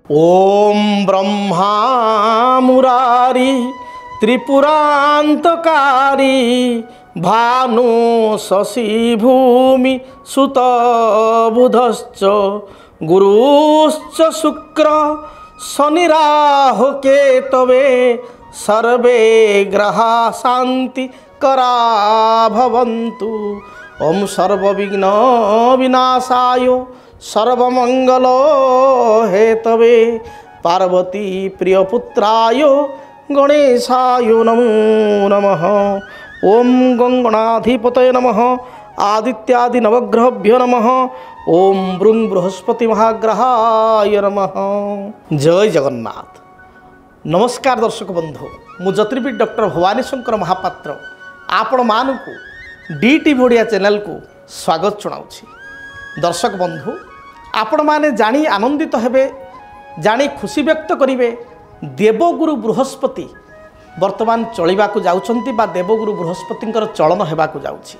ओम ब्रह्मा मुरारी त्रिपुरांतकारी भानु शशि भूमि सुत बुधश्च गुरुश्च शुक्र शनिराहु केतवे सर्वे ग्रहा शांति करा भवन्तु। ओम सर्वविघ्न विनाशाय सर्वमंगल हेतवे पार्वती प्रियपुत्राय गणेशाय नमो नमः। ओम गंगणाधिपतये नमः। आदित्यादि नवग्रहभ्यो नमः। ओम ब्रुं बृहस्पति महाग्रहाय नमः। जय जगन्नाथ। नमस्कार दर्शक बंधु, मु ज्योतिर्विद डॉक्टर भवानी शंकर महापात्र आपण मानकु DTV ओडिया चैनल को स्वागत जनाऊँगी। दर्शक बंधु, आपण माने जानी आनंदित हेबे, जानी खुशी व्यक्त करिवे देवगुरु बृहस्पति वर्तमान चलिबाकु जाउछंती बा देवगुरु बृहस्पतिंकर चलन हेबाकु जाउछि।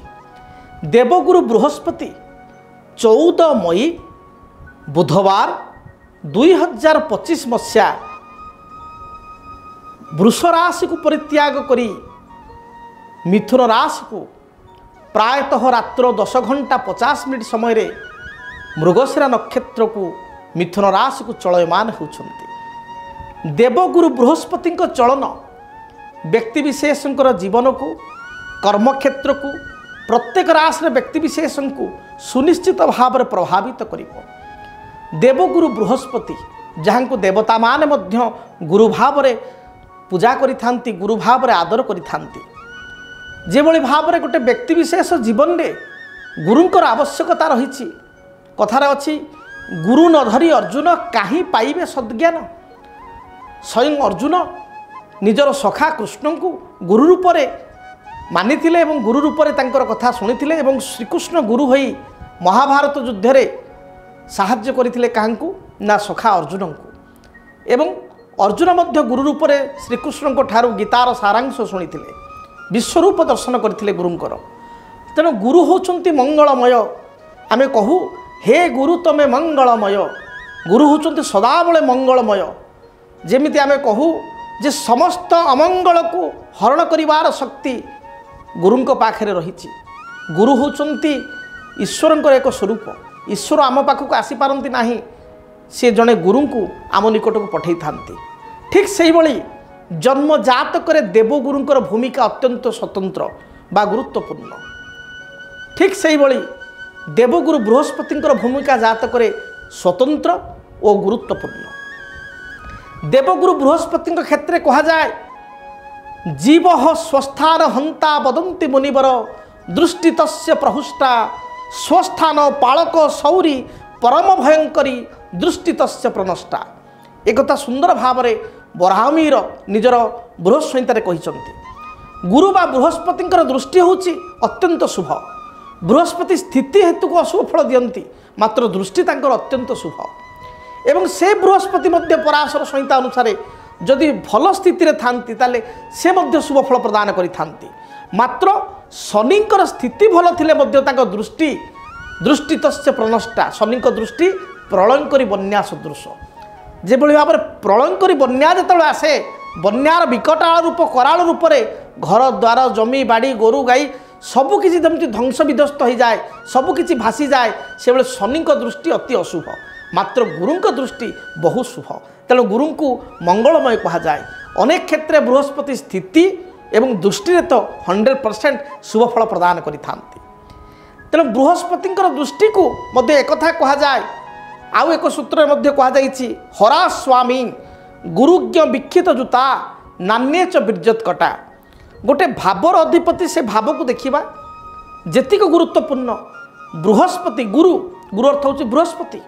देवगुरु बृहस्पति 14 मई बुधवार 2025 मसीहा वृष राशि को परित्याग करी मिथुन राशि को प्रायतः रात्र 10:50 समय रे मृगशिरा नक्षत्र को मिथुन राशि को चलयमान होउछंती। देवगुरु बृहस्पति चलन व्यक्तिविशेष जीवन को कर्मक्षेत्र को प्रत्येक राशि व्यक्तिविशेष को सुनिश्चित भाव में प्रभावित करिवो। देवगुरु बृहस्पति जहाँ को देवता माने मध्य गुरु भाव में पूजा करिथांती, गुरु भाव में आदर करिथांती। जेभली भाव में गोटे व्यक्तिविशेष जीवन में गुरुंकर आवश्यकता रही। कथार अच्छी गुरु न धरी अर्जुन काहीं पाइबे सद्ज्ञान। स्वयं अर्जुन निजर सखा कृष्ण को गुरु रूप में मानिथिले एवं गुरु रूप में तांकर कथा शुणिथिले एवं श्रीकृष्ण गुरु होई महाभारत युद्ध रे साहाय्य करथिले काहांकु ना सखा अर्जुन को। एवं अर्जुन मध्य गुरु रूप में श्रीकृष्ण को ठारू गीतार सारांश शुणिथिले, विश्वरूप दर्शन करथिले गुरुंकर। तेणु गुरु होचंती मंगलमय। आमे कहू हे गुरु तमे मंगलमय। गुरु होचंती सदाबले मंगलमय। जेमिति आमे कहू जे समस्त अमंगल को हरण करिवार शक्ति गुरुंक पाखरे रहिछि। गुरु होचंती ईश्वरंकर एक स्वरूप। ईश्वर आम पाखक आसी पारंती नाही, से जने गुरु को आम निकट को पठै थांती। ठीक सेही भली जन्म जातक देवगुरुंकर भूमिका अत्यंत स्वतंत्र बा गुरुत्वपूर्ण। ठीक सेही भली देवगुरु बृहस्पतिंकर भूमिका जातक स्वतंत्र और गुरुत्वपूर्ण। देवगुरु बृहस्पति क्षेत्र में कहा जाए जीव स्वस्थान हंता वदंती मुनिवर दृष्टि तस्य प्रहुष्टा स्वस्थान पालक सौरी परम भयंकरी दृष्टि तस्य प्रनष्टा। एक सुंदर भाव में बराहमीर निजर बृहस्पति कहते गुरु बा बृहस्पति दृष्टि होची अत्यंत शुभ। बृहस्पति स्थिति हेतु को अशुभ फल दियंती, मात्र दृष्टि तांकर अत्यंत शुभ। एवं से बृहस्पति मध्य पराशर संहिता अनुसार जदि भल स्थिति रे थांती ताले से मध्य शुभ फल प्रदान करि थांती। मात्र शनिंकर स्थिति भल थिले मध्य तांकर दृष्टि दृष्टि तस्य प्रनष्टा। शनिंकर दृष्टि प्रलयंकरी बन्या सदृश। जेभली भाव में प्रलयंकरी बन्या जेतବେଳେ आसे बन्यार विकटाल रूप कराल रूप में घर द्वार जमी बाड़ी गोरु गाई सबकि जमी ध्वंस विध्वस्त हो जाए, सबकि भासी जाए, से बेले शनि दृष्टि अति अशुभ। मात्र गुरु दृष्टि बहु शुभ। तेणु गुरु को मंगलमय कहा जाए। अनेक क्षेत्र में बृहस्पति स्थिति एवं दृष्टि तो 100% शुभ फल प्रदान करि थांती। तेणु बृहस्पति दृष्टि को मध्य एक कहा जाए। आउ एक सूत्र मध्य कहा जाइछि हरा स्वामी गुरुज्ञ विक्षित जूता नान्ये च बीर्जत कटा। गोटे भावर अधिपति से भाव को देखा जेतिक गुरुत्वपूर्ण बृहस्पति गुरु गुरु अर्थ हूँ बृहस्पति।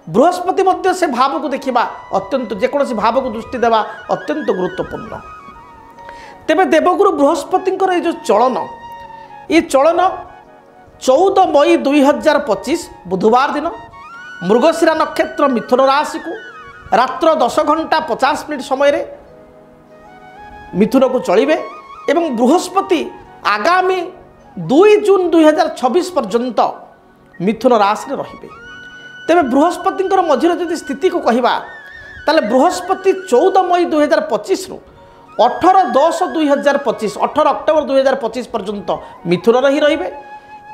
बृहस्पति मध्य से भाव को देखा अत्यंत जेकोसी भाव को दृष्टि देवा अत्यंत गुरुत्वपूर्ण। तेबे देवगुरु बृहस्पति जो चलन ये चलन 14 मई 2025 बुधवार दिन मृगशिरा नक्षत्र मिथुन राशि को रात्र 10:50 समय रे मिथुन को चलिबे एवं बृहस्पति आगामी 2 जून 2026 पर्यंत मिथुन राशि रे रहिबे। तेबे बृहस्पति मझिरे जदि स्थिति को कहवा ताले बृहस्पति 14 मई 2025 रु 18/10/2025 18 अक्टोबर 2025 पर्यंत मिथुन ही रहिबे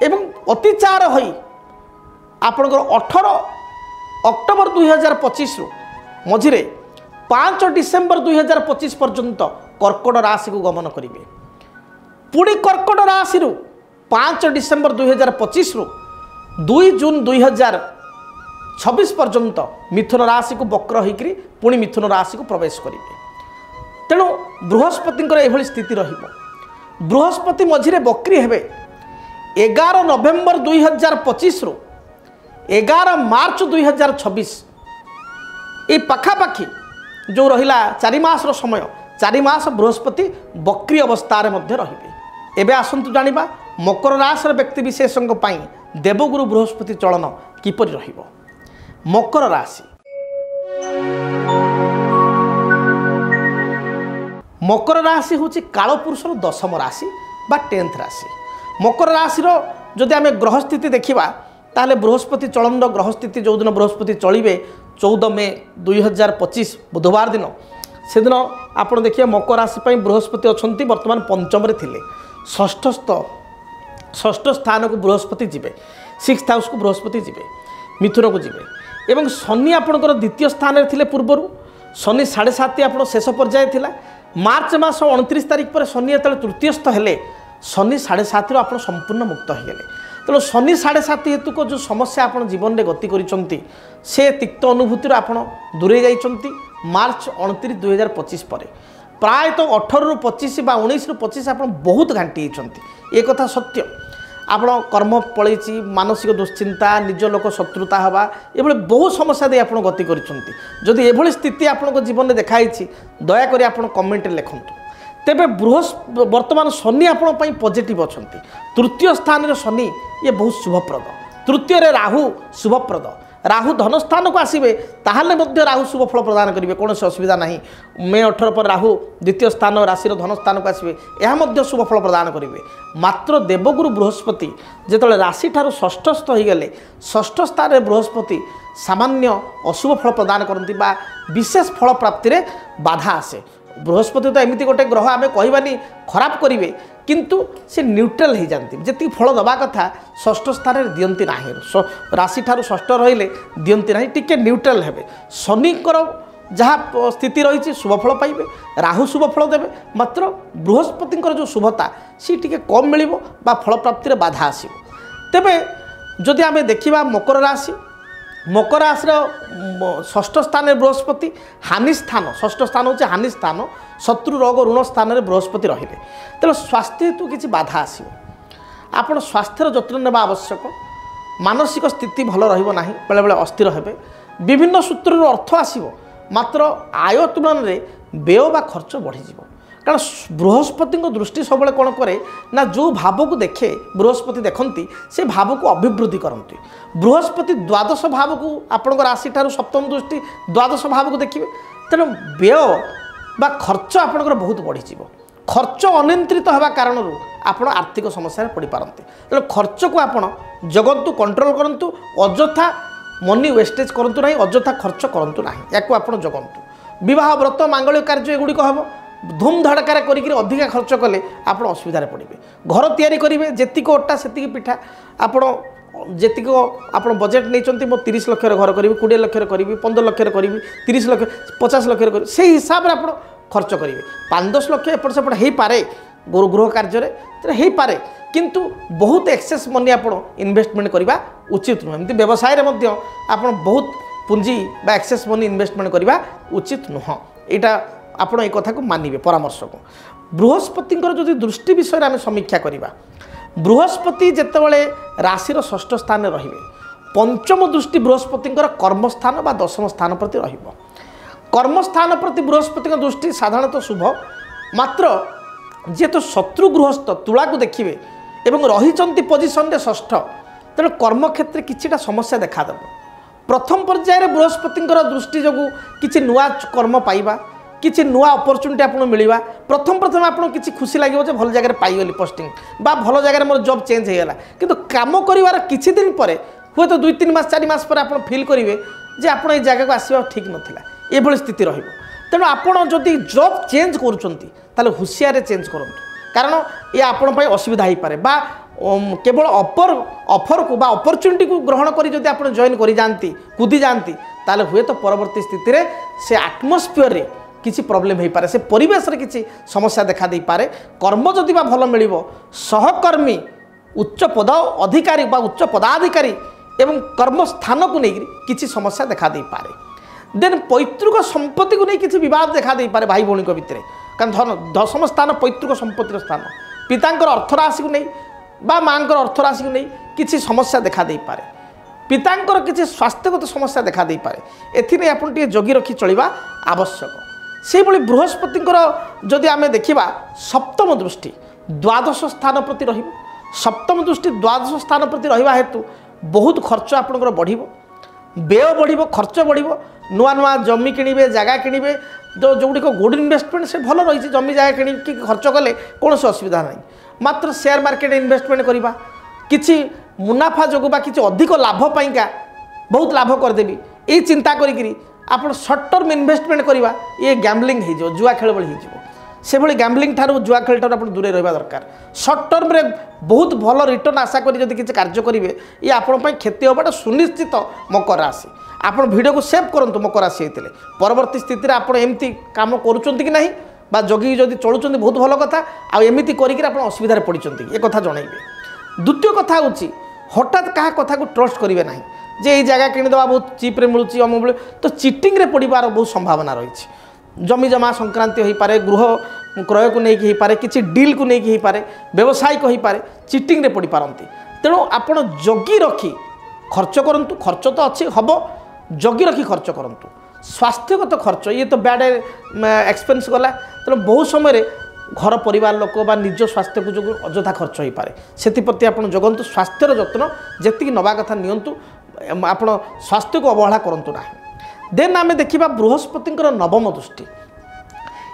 एवं अतिचार होई आपणकर 18 अक्टोबर 2025 रु मझिरे 5 डिसेम्बर 2025 पर्यंत कर्कट राशि को गमन करेंगे। पुणी कर्कट राशि 5 डिसेम्बर 2025 रु 2 जून 2026 पर्यंत मिथुन राशि को वक्र होकर पुणी मिथुन राशि को प्रवेश करेंगे। तेणु बृहस्पति एभली स्थिति रहिबो। बृहस्पति मझिरे वक्री हेबे 11 नवेम्बर 2025 रु 11 मार्च 2026 ये पाखापाखि जो रहिला 4 मास समय 4 मास बृहस्पति वक्री अवस्था मध्य रहिबे। एबे आसंतु जानिबा मकर राशि व्यक्ति विशेषଙ୍କ ପାଇଁ देवगुरु बृहस्पति चलन किपरि रहिबो। मकर राशि मकर राशि हूँ कालपुरुषर 10म राशि बा 10th राशि। मकर राशि जदि आम ग्रह स्थिति देखा ताले बृहस्पति चलन ग्रह स्थिति जो दिन बृहस्पति चलिए 14 मे 2025 बुधवार दिन से दिन आप देखिए मकर राशि पर बृहस्पति अच्छा बर्तमान पंचम थिले षष्ठ स्थान को बृहस्पति जीवे 6th हाउस को बृहस्पति जीवे मिथुन को जीवे एवं शनि आपणकर द्वितीय स्थान में थिले पूर्वर शनि 7.5 आप शेष पर्याय थिला मार्च मास 29 तारिख पर शनि जो तृतीयस्थ हेले शनि 7.5 रु आप संपूर्ण मुक्त हो गले। तेणु शनि 7.5 हेतु को जो समस्या आप जीवन में गति करिसेंती से तिक्त अनुभूति आप दूरे जाइछंती मार्च 29 2025 पर प्रायतः 18 रु 25 बा 19 रु 25 आप बहुत घाटी होती एक कथा सत्य। आप कर्म पलैची मानसिक दुश्चिंता निज लोक शत्रुता हवा ये बहुत समस्या दे आप गति करिसेंती। जदि एभली स्थिति आपन जीवन में देखाई दयाकोरी आप कमेंट लिखंतु। तेबे वर्तमान शनि आपण पॉजिटिव अच्छा तृतीय स्थान रे शनि ये बहुत शुभप्रद तृतीय रे राहु शुभप्रद राहु धन स्थान को आसवे ताहले मध्य राहु शुभ फल प्रदान करेंगे कौन से असुविधा नहीं। मे 18 पर राहु द्वितीय स्थान राशि धन स्थान को आसवे यह मध्य शुभ फल प्रदान करेंगे। मात्र देवगुरु बृहस्पति जिते राशि ठार षष्ठस्थ हो गले षष्ठ स्थान में बृहस्पति सामान्य अशुभ फल प्रदान करती विशेष फल प्राप्ति में बाधा आसे। बृहस्पति तो एमती गोटे ग्रह आम कहबानी खराब करेंगे किंतु से न्यूट्रल हो जाती जी फल दवा कथा षष्ठ स्थान में दियंती ना राशि ठार षष्ठ रहिले दियंती ना टिके न्यूट्रल हेबे। शनिकर जहाँ स्थिति रही शुभफल पाइबे राहु शुभफल देवे मात्र बृहस्पति जो शुभता सी टिके कम मिल फल प्राप्ति में बाधा आसो। तेबे जदि आम देखा मकर राशि षष्ठ स्थान में बृहस्पति हानि स्थान षष्ठ स्थान होचे हानि स्थान शत्रु रोग ऋण स्थान में बृहस्पति रहिले तेणु स्वास्थ्य हेतु किसी बाधा आसो। आपण स्वास्थ्यर जत्न नेबा आवश्यक। मानसिक स्थिति भल रहिबो नाही बेले बेले अस्थिर हेबे विभिन्न सूत्रु अर्थ आसीबो मात्र आय तुलन रे व्यय बा खर्च बढ़ी जीवो कारण बृहस्पति दृष्टि सब कौन करे ना जो भाव को देखे बृहस्पति देखती से भाव को अभिवृद्धि करती। बृहस्पति द्वादश भाव को आपण राशि ठार सप्तम दृष्टि द्वादश भाव को देखिए तेणु व्यय बा खर्च आपणकर बहुत बढ़ी खर्च अनियंत्रित होगा कारण आपण आर्थिक समस्या पड़ पारती। तेणु खर्च को आपण जगतु कंट्रोल करंतु अଯଥା मनी वेस्टेज करंतु नहीं अଯଥା खर्च करंतु नहीं या आपण जगंतु। विवाह व्रत मांगल्य कार्य एगुड़िक हम धूम धड़कार करी अधिका खर्च कले आप असुविधार पड़े। घर तैयारी करेंगे जेतिक अट्टा से पिठा आप जेतिक आप बजेट नहीं मो 30 लाख घर करी 20 लाख करी 15 लाख करी 30 लाख 50 लाख करी से हिसाब से आप खर्च करेंगे 5-10 लाख एपट सेपट हो पारे गृह कार्य हो पारे किंतु बहुत एक्सेस मनी आप इन्वेस्टमेंट करवा उचित नुह। एमती व्यवसाय आप बहुत पुंजी बा एक्सेस मनी इन्वेस्टमेंट करवा उचित नुह। यहाँ आपण एक कथा को मानिबे परामर्श को। बृहस्पति जदि दृष्टि विषय आम समीक्षा करवा बृहस्पति जितेबाला राशि षष्ठ स्थान में रहिबे पंचम दृष्टि बृहस्पति कर्मस्थान बा 10म स्थान प्रति रहिबो। कर्मस्थान प्रति बृहस्पति दृष्टि साधारणतः शुभ मात्र जे तो शत्रु गृहस्थ तुला को देखिए एवं रही पोजिशन रे षष्ठ तेणु कर्म क्षेत्र किछिटा समस्या देखादेव। प्रथम पर्यायर बृहस्पति दृष्टि जो किसी नुआ कर्म पाइबा किसी नुआ अपरच्युनिटी आपको मिलवा प्रथम आपको किसी खुशी लगे भल जगह पाइगली पोस्टिंग बा भल जगह मोर जॉब चेंज होगा किंतु काम कर किछि दिन पर हूँ तो 2-3 मास 4 मास पर आप फिल करेंगे जे आप जगह को आसवा ठीक नाला एभली स्थिति रहिबो। तेणु आपण जदि जॉब चेंज करूछंती ताले हुशियारे चेंज करंतु, कारण ये आपण पय असुविधा हो पारे बा केवल ऑफर को बा अपॉर्चुनिटी को ग्रहण करी जदि आपण जॉइन करी जानती कूदी जानती ताले हुए तो परवर्ती स्थिति रे से एटमॉस्फियर रे किसी प्रॉब्लम हो पारे, से परिवेश रे किसी समस्या देखा दे पारे। कर्म जदि बा भल मिलिबो, सहकर्मी उच्च पद अधिकारी बा उच्च पदाधिकारी एवं कर्म स्थान को लेकर किसी समस्या देखा दे पारे। देन पैतृक संपत्ति को नहीं किसी विवाद देखा दे पारे भाई भौणी भितर, कारण दशम स्थान पैतृक संपत्तिर स्थान, पितांकर अर्थराशि को नहीं बा मांकर अर्थराशि को नहीं किसी समस्या देखा दे पारे, पितांकर किसी स्वास्थ्यगत समस्या देखा दे पारे। एथिने आपण टिके जगी रखी चलिबा आवश्यक। से भली बृहस्पतिंकर जदि आमे देखिबा सप्तम दृष्टि द्वादश स्थान प्रति रहिबो, सप्तम दृष्टि द्वादश स्थान प्रति रहिबा हेतु बहुत खर्च आपनकर बढ़िबो, व्यय बढ़िबो, खर्च बढ़िबो। नुआ नुआ जमी किणिबे, जगह किणिबे, जोगुड़ी गुड इन्वेस्टमेंट से भल रही जमी जगह कि खर्च कले कौन असुविधा नहीं। मात्र शेयर मार्केट इन्वेस्टमेंट करवा किसी मुनाफा जो कि अधिक लाभ पाइका बहुत लाभ करदेवी ये चिंता करी आप सर्ट टर्म इन्वेस्टमेंट करवा ये गैम्बलिंग हो जुआ खेल भली हो से भली गैम्बलिंग ठार जुआ खेल ठार आप दूरे रहा दरकार। सर्ट टर्म रे बहुत भल रिटर्न आशा करी किसी कार्य करेंगे ये आपंपाई क्षति होगा सुनिश्चित मकर राशि। आप वीडियो को सेव करूँ मकर राशि होते परवर्ती स्थिति आप एमती काम करुँच कि ना बा जगी जदि चलुँच बहुत भल कथा आमती कर असुविधा पड़ते ये कथा जनइबे। द्वितीय कथा हूँ हठात क्या कथा को ट्रस्ट करेंगे ना जे ये जगह किणीदे बहुत चिप्रे मिलूँ अमु मिले तो चिटिंग रे पड़ार बहुत संभावना रही। जमी जमा संक्रांति हो पारे, गृह क्रय को लेकिन हो पारे, किसी डील को लेकिन हो पारे, व्यवसायिक हो पारे, चिटिंग रे पड़ पारती। तेणु आपण जगी रखी खर्च करंतु, खर्च तो अच्छी हम जगी रखी खर्च करंतु। स्वास्थ्यगत खर्च ये तो बैड एक्सपेंस गला, तेणु बहुत समय घर परिवार लोक बा निज स्वास्थ्य को जो अଯଥା खर्च हो पारे से आप जगंतु। स्वास्थ्यर जत्न जी नवा कथा नियंतु, आपण स्वास्थ्य को अवहेला करंतु ना। देन आम देखा बृहस्पतिंकर नवम दृष्टि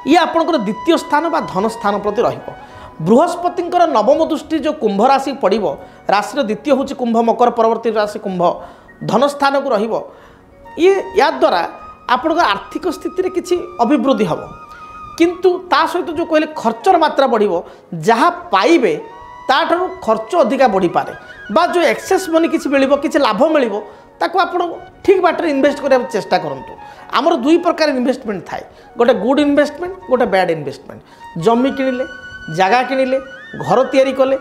ये आपंकर द्वितीय स्थान बा धन स्थान प्रति रहिबो। बृहस्पतिंकर नवम दृष्टि जो कुंभ राशि पड़िबो, राशि द्वितीय हूँ कुंभ, मकर परवर्ती राशि कुंभ, धन स्थान को रहिबो। ये या द्वारा आपण आर्थिक स्थिति रे किछि अभिवृद्धि हम, किंतु ता सहित जो कहले खर्चर मात्रा बढ़िबो, जहाँ पाइबे ताठू खर्च अधिका बढ़ी पारे बा जो एक्सेस मनी किसी मिलिबो, किछि लाभ मिलिबो ताको आपण ठीक बाटर इन्वेस्ट करने चेष्टा करंतु। आमर दुई प्रकार इन्वेस्टमेंट थाए, गोटे गुड इन्वेस्टमेंट, गोटे बैड इन्वेस्टमेंट। जमी किणिले, जगह किणिले, घर तैयारी कले,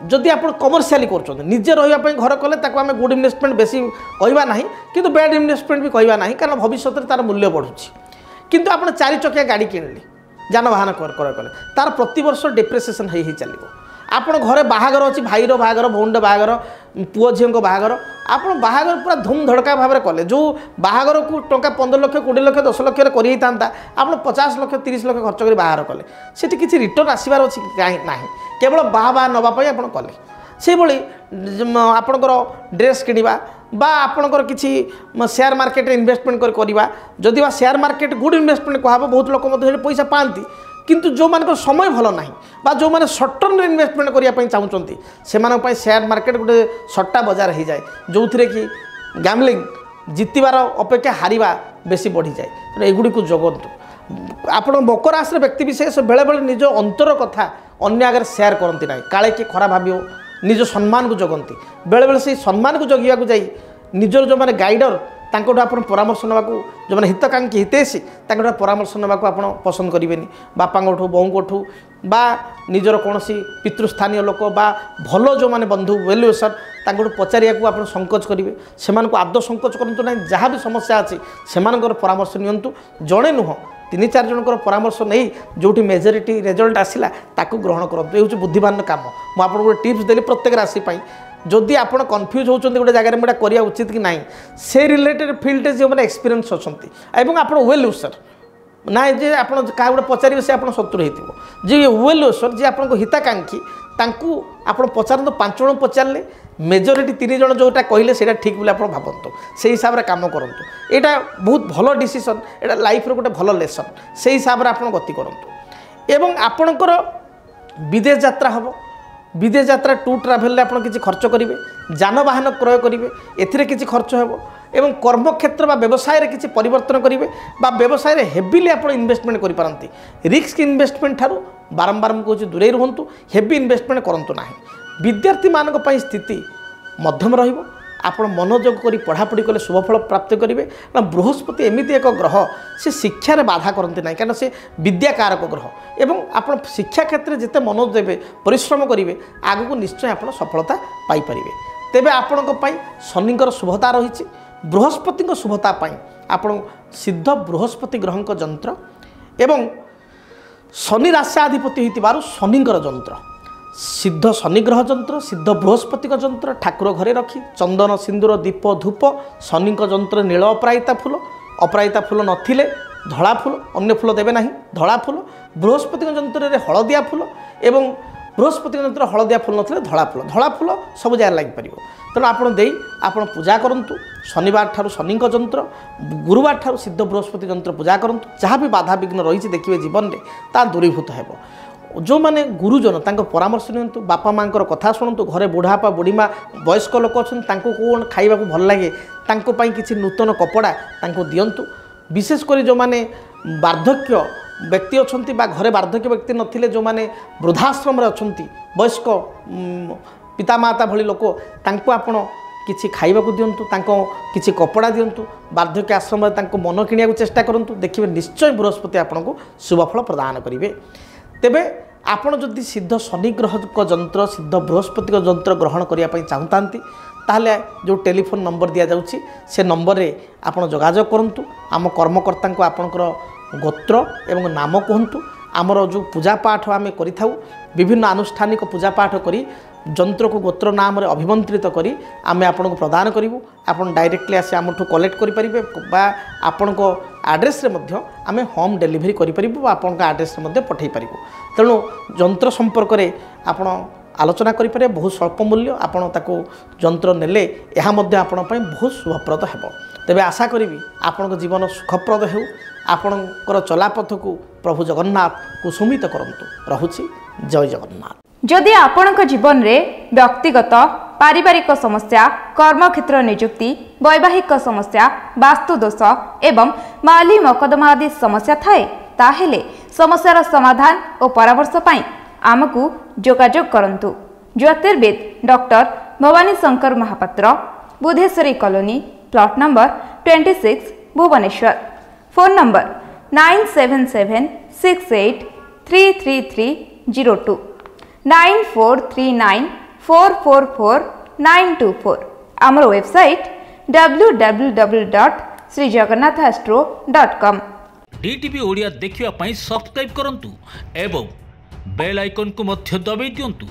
जदि आप कमर्शियली कर निजे रही घर कले ताको आम गुड इन्वेस्टमेंट बेसी कहवा ना, किंतु बैड इन्वेस्टमेंट भी कहवा ना, कारण भविष्य में तार मूल्य बढ़ुची। किंतु आप 4 चकिया गाड़ी किणिले, जानवाहन कले तार प्रति वर्ष डेप्रिसिएसन हो चलो। आपण घरे बाहागर अच्छी, भाईर बाहागर, भौणीर बाहागर, पुओ झील बाहागर, आप बाहागर पूरा धूम धड़का भाव में कले। जो बाहागर को टंका 15 लाख, 20 लाख, 10 लाख कर आप 50 लाख 30 लाख खर्च कर बाहर कले, से किसी रिटर्न आसबार अच्छी ना, केवल बाहा नापी आप कले। से भाई आपणकर ड्रेस किणवा बा आपणकर किसी शेयर मार्केट इन्वेस्टमेंट करवा, जदि बा शेयर मार्केट गुड इन्वेस्टमेंट कह बहुत लोक पैसा पाती, किंतु जो मान समय भल ना बा जो मैंने सर्ट टर्म इन्वेस्टमेंट करने चाहते से शेयर मार्केट गोटे सट्टा बजार हो जाए, जो थे कि गैम्बलिंग जितबार अपेक्षा हारिबा बेसी बढ़ी जाए। तेनाली एगुड़ी को जगंतु। आप मकर राशि व्यक्ति विशेष बेले बेले निज अंतर कथा अन्य आगे शेयर करती ना, काले किए खराब भाव, निज सम्मान को जगंती। बेले बेले से सम्मान को जगिया जाई निजर जो मैंने गाइडर तांकोठु आपण परामर्श नाकू, जो मैंने हितकांक्षी हितैषी तांकोठु परामर्श नाकू आप पसंद करेंगे। बापाठू बोऊठू बा निजर कौन पितृस्थानीय लोक बा भल जो मैंने बंधु वेल विशर तांकोठु पचारिया आप संकोच करेंगे, से आदौ संकोच करूँ ना। जहाँ भी समस्या अच्छी से परामर्श नियंतु, जड़े नुह 3-4 जनकर परामर्श नहीं जो मेजोरिटी रिजल्ट आसला ताकू ग्रहण करूँ। ये हूँ बुद्धिमान काम। मुझे गोटे टिप्स देली प्रत्येक राशि जदि आप कन्फ्यूज होते गोटे जगह में करवा उचित कि नहीं, से रिलेटेड फील्ड जो मैंने एक्सपीरियंस अच्छा आप वेल विशर ना जे आप गोटे पचारे से आप शत्रु हो जी वेल विशर जी आप हिताकांक्षी तांकू आप पचारत 5 जन पचारे मेजोरिटी 3 जन जोटा कहले से ठीक बोले आप भावतु, से हिसाब से कम करूँ। यहाँ बहुत भल डिसीजन, यहाँ लाइफ गोटे भल लेसन, से हिसाब से आप गति करूँ। एवं आपणकर विदेश यात्रा हम, विदेश यात्रा टूर ट्राभेल आप किसी खर्च करेंगे, যানবাহন ক্রয় করবে এতে কিছু খরচ হব এবং কর্মক্ষেত্র বা ব্যবসায় কিছু পরিবর্তন করবে বা ব্যবসায় হেভিলি আপনার ইনভেস্টমেন্ট করে পারতি রিস্ক ইনভেস্টমেন্ট ঠার বারম্বার কହୁছি দূরে রুহতু হেভি ইনভেস্টমেন্ট করতু না विद्यार्थी मानक पई स्थिति मध्यम रहिबो आपण मनोयोग करी पढ़ापढ़ी कले शुभफल प्राप्त करेंगे ना बृहस्पति एमती एक ग्रह से शिक्षार बाधा करते ना कहीं से विद्याकारक ग्रह एवं आप शिक्षा क्षेत्र में जिते मनोज देवे परिश्रम करेंगे आग को निश्चय आप सफलता पाइपर तेरे आपण शनिकर शुभता रही बृहस्पति शुभता आप सिद्ध बृहस्पति ग्रह जंत्र एवं शनि राष्ट्राधिपति होइतिबारु शनिकर जंत्र सिद्ध शनिग्रह जंत्र सिद्ध बृहस्पति जंत्र ठाकुर घरे रखी चंदन सिंदूर दीप धूप शनि जंत्र नील अपराजिता फूल नथिले धड़ा फूल अन्य फूल देवे ना धड़ा फूल बृहस्पति जंत्र में हलदिया फूल एवं बृहस्पति जंत्र हलदिया फूल नथिले धड़ा फूल सब जगह लगिपर तेणु आप पूजा करूँ शनिवार ठार शनि जंत्र गुरुवार ठार सिद्ध बृहस्पति जंत्र पूजा करूँ जहाँ भी बाधा विघ्न रही देखिए जीवन में ता दूरीभूत है जो माने गुरुजन तांको परामर्श नियंतु बापा माँ कथा शुणु घरे बुढ़ापा बुढ़ीमा वयस्क लोक अच्छा कौन खाइबा भल लगे तांको पाई किसी नूतन कपड़ा तांको दियंतु विशेषकर जो माने वार्धक्य व्यक्ति अच्छा घरे वार्धक्य व्यक्ति नथिले जो माने वृद्धाश्रम अच्छा वयस्क पितामाता भली लोक तांको आपण किसी खाइबा दियंतु तांको किसी कपड़ा दियंतु वार्धक्य आश्रम तांको मन किनिया चेष्टा करंतु देखिए निश्चय बृहस्पति आपको शुभफल प्रदान करेंगे तेबे आपण जदि सिद्ध शनिग्रह जंत्र सिद्ध बृहस्पति जंत्र ग्रहण करने चाहूँगी ताहले जो टेलीफोन नंबर दि जाउछि से नंबर रे आपण जोगाजोग करंतु आम कर्मकर्ता को आपणकर गोत्र एवं नाम कहतु आमर जो पूजा पाठ आम करिथाउ विभिन्न आनुष्ठानिक पूजा पाठ करी जंत्र को गोत्र नाम रे अभिमंत्रित करी आमे आपन को प्रदान करिवु आपन डायरेक्टली आसी आमठु कलेक्ट करि परिबे बा आपन को एड्रेस रे मध्य आमे होम डिलीवरी करि परिबु बा आपन का एड्रेस रे मध्य पठै परिबु तेणु जंत्र संपर्क रे आपन आलोचना करि पारे बहुत स्वल्प मूल्य आपन ताको जंत्र नेले एहा मध्य आपन पई बहुत शुभप्रद हेबो तेबे आशा करिवि आपन को जीवन सुखप्रद हेउ आपनकर चलापथ को प्रभु जगन्नाथ कुसुमित करंतु रहुछि जय जगन्नाथ। जदि आपणक जीवन में व्यक्तिगत पारिवारिक समस्या कर्मक्षेत्र नियुक्ति वैवाहिक समस्या वास्तुदोष एवं माली मकदमा आदि समस्या थाए ताहेले समस्यार समाधान और परामर्श पाई आमको जोगाजोग करंतु। ज्योतिर्विद doctor Bhabani Shankar Mahapatra Budheswari colony plot number 26 Bhubaneswar phone number 9776833302 9439444924 आमर वेबसाइट www.srijagannathastro.com। डीटीवी ओडिया देखिवा पाई सब्सक्राइब करंतु एवं बेल आइकन को मध्य दबाई दियंतु।